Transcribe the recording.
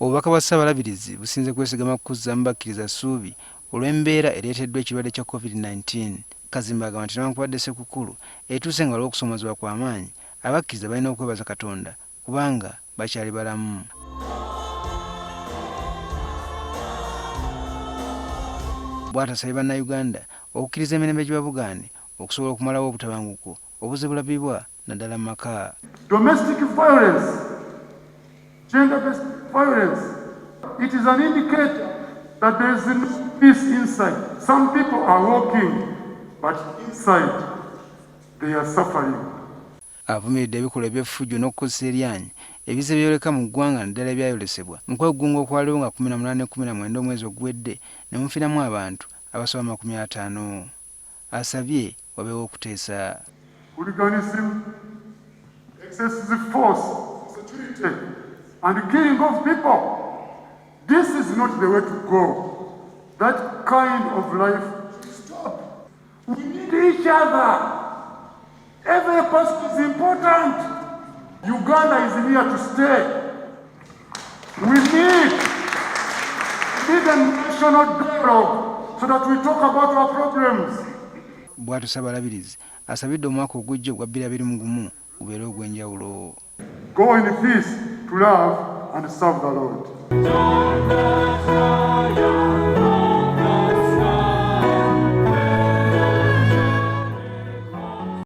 Obubaka bwa Ssaabalabirizi businze kwesigama kuzza mbakkiriza ssuubi olw'embeera ereeteddwa ekirwadde kya COVID-19. Kazimba agamba nti newankubadde Ssekukkulu etuuse nga olw'okusoomozebwa kw'amaanyi, abakkiriza balina okwebaza Katonda kubanga bakyali balamu. Bw'atasabye bannayuganda okukkiriza emirembe gye babugaane okusobola okumalawo obutabanguko obuzibulabibwa naddala mu maka. Domestic violence, gender-based violence, it is an indicator that there is no peace inside. Some people are walking, but inside they are suffering. Avumiridde ebikolwa eby'effujjo n'okukozesa eryanyi ebize byoleka mu ggwanga naddala ebyayolesebwa mu kwegunga okwaliwo nga 18-19 omwezi oguwedde ne mufiiramu abantu abasoba 50. Asabye wabeewo okuteesa. Hooliganism, excessive force, security, and killing of people. This is not the way to go. That kind of life should stop. We need each other. Every person is important. Uganda is here to stay. We need a national dialogue so that we talk about our problems. Bw'atyo Ssaabalabirizi asabidde omwaka ogujja ogwa 2021 gubeere ogw'enjawulo. Go in peace to love and serve the Lord.